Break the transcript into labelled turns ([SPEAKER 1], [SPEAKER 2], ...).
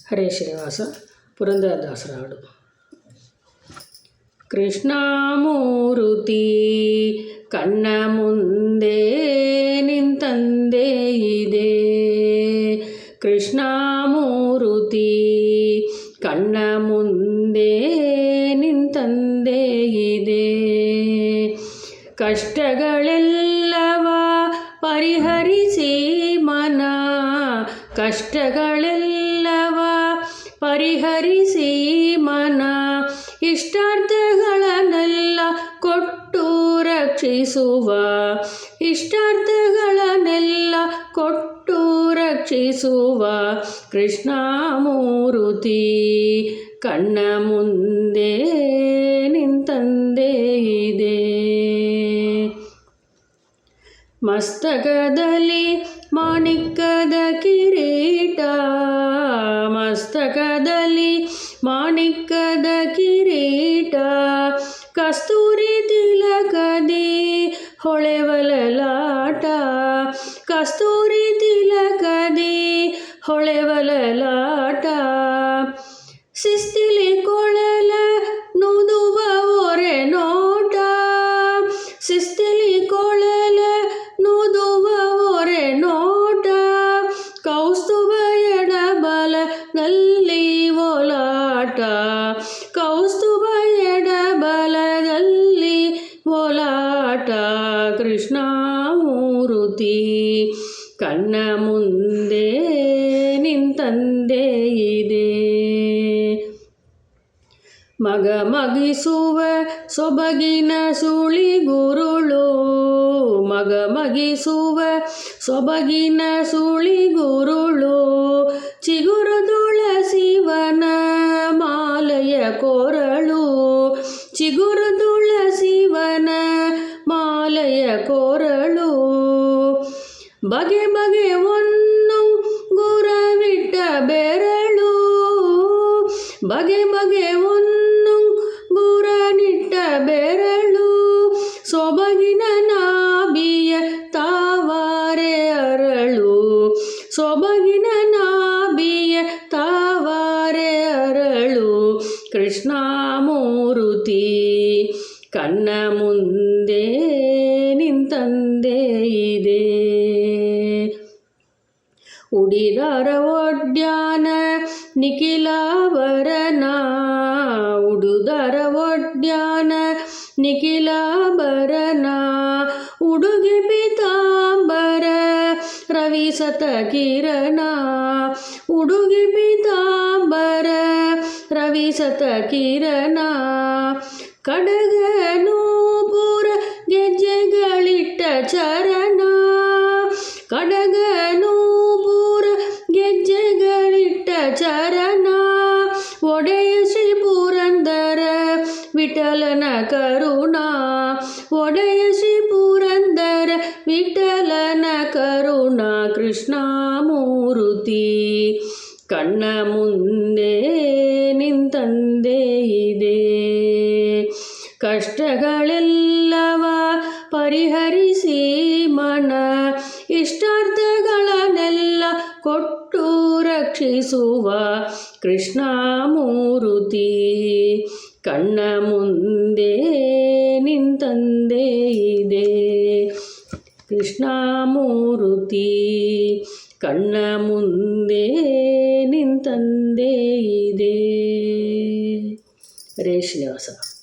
[SPEAKER 1] ಹರೇ ಶ್ರೀನಿವಾಸ. ಪುರಂದರದಾಸರ ಹಾಡು. ಕೃಷ್ಣಮೂರುತಿ ಕಣ್ಣ ಮುಂದೆ ನಿಂತಂದೇ ಇದೆ, ಕೃಷ್ಣಮೂರುತಿ ಕಣ್ಣ ಮುಂದೆ ನಿಂತಂದೇ ಇದೆ. ಕಷ್ಟಗಳೆಲ್ಲವ ಪರಿಹರಿಸಿ ಮನ, ಕಷ್ಟಗಳೆಲ್ಲವ ಪರಿಹರಿಸಿ ಮನ, ಇಷ್ಟಾರ್ಥಗಳನ್ನೆಲ್ಲ ಕೊಟ್ಟು ರಕ್ಷಿಸುವ, ಇಷ್ಟಾರ್ಥಗಳನ್ನೆಲ್ಲ ಕೊಟ್ಟು ರಕ್ಷಿಸುವ ಕೃಷ್ಣಮೂರುತಿ ಕಣ್ಣ ಮುಂದೆ ನಿಂತಂದೇ ಇದೆ. ಮಸ್ತಕದಲ್ಲಿ ಮಾಣಿಕ್ಯದ ಕಿರೀಟ, ಮಸ್ತಕದಲ್ಲಿ ಮಾಣಿಕ್ಯದ ಕಿರೀಟ, ಕಸ್ತೂರಿ ತಿಲಕದಿ ಹೊಳೆವಲಲಾಟ, ಕಸ್ತೂರಿ ತಿಲಕದಿ ಹೊಳೆವಲಲಾಟ, ಶಿಸ್ತಿಲಿ ಕೊಳಲ ನುದುವ ಒರೆ ನೋಟ, ಶಿಸ್ತಿಲಿ ಕೊಳಲ ನುದುವ ಒರೆ ನೋಟ, ಕೌಸ್ತುಭ ಎಡಬಲದಲ್ಲಿ ಓಲಾಟ, ಕೌಸ್ತುಭ ಎಡಬಲದಲ್ಲಿ ಓಲಾಟ, ಕೃಷ್ಣಮೂರುತಿ ಕಣ್ಣ ಮುಂದೆ ನಿಂತಂದೇ ಇದೆ. ಮಗ ಮಗಿಸುವ ಸೊಬಗಿನ ಸುಳಿಗುರುಳು, ಮಗ ಮಗಿಸುವ ಸೊಬಗಿನ ಸುಳಿಗುರುಳು, ಚಿಗುರು ತುಳಸಿವನ ಮಾಲೆಯ ಕೊರಳು, ಚಿಗುರು ತುಳಸಿವನ ಮಾಲೆಯ ಕೊರಳು, ಬಗೆ ಬಗೆ ಒಂದು ಗುರವಿಟ್ಟ ಬೆರಳು, ಬಗೆ ಬಗೆ ಒಂದು ಗುರನಿಟ್ಟ ಬೆರಳು, ಸೊಬಗಿನ ನಾಭಿಯ ತಾವಾರೆ ಅರಳು, ಸೊಬಗಿನ ನಾಭಿಯ ತಾವಾರೆ ಅರಳು, ಕೃಷ್ಣಮೂರುತಿ ಕಣ್ಣ ಮುಂದೆ ನಿಂತಂದೇ ಇದೆ. ಉಡಿದರ ಒಡ್ಯಾನ ನಿಖಿಲಾಭರಣ, ಉಡುದರ ಒಡ್ಯಾನ ನಿಖಿಲಾಭರಣ, ಉಡುಗೆ ಪೀತಾಂಬರ ರವಿಸತ ಕಿರಣ, ಉಡುಗೆ ಪೀತಾಂಬರ ರವಿಸತ ಕಿರಣ, ಕಡಗ ನೂಪುರ ಗೆಜ್ಜೆಗಳಿಟ್ಟ ಚರಣ, ಕಡಗ ನೂಪುರ ಗೆಜ್ಜೆಗಳಿಟ್ಟ ಚರಣ, ಒಡೆಯ ಶ್ರೀ ಪುರಂದರ ವಿಠಲನ ಕರುಣ, ಒಡೆಯ ಶ್ರೀ ಪುರಂದರ ವಿಠಲನ ಕರುಣ, ಕೃಷ್ಣಮೂರುತಿ ಕಣ್ಣ ಮುಂದೆ ನಿಂತಂದೇ ಇದೆ. ಕಷ್ಟಗಳೆಲ್ಲವ ಪರಿಹರಿಸಿ ಮನ, ಇಷ್ಟಾರ್ಥಗಳನ್ನೆಲ್ಲ ಕೊಟ್ಟು ರಕ್ಷಿಸುವ ಕೃಷ್ಣಮೂರುತಿ ಕಣ್ಣ ಮುಂದೆ ನಿಂತಂದೇ ಇದೆ. ಕೃಷ್ಣಮೂರುತಿ ಕಣ್ಣ ಮುಂದೆ ನಿಂತಂದೇ ಇದೆ. ಹರೇ ಶ್ರೀನಿವಾಸ.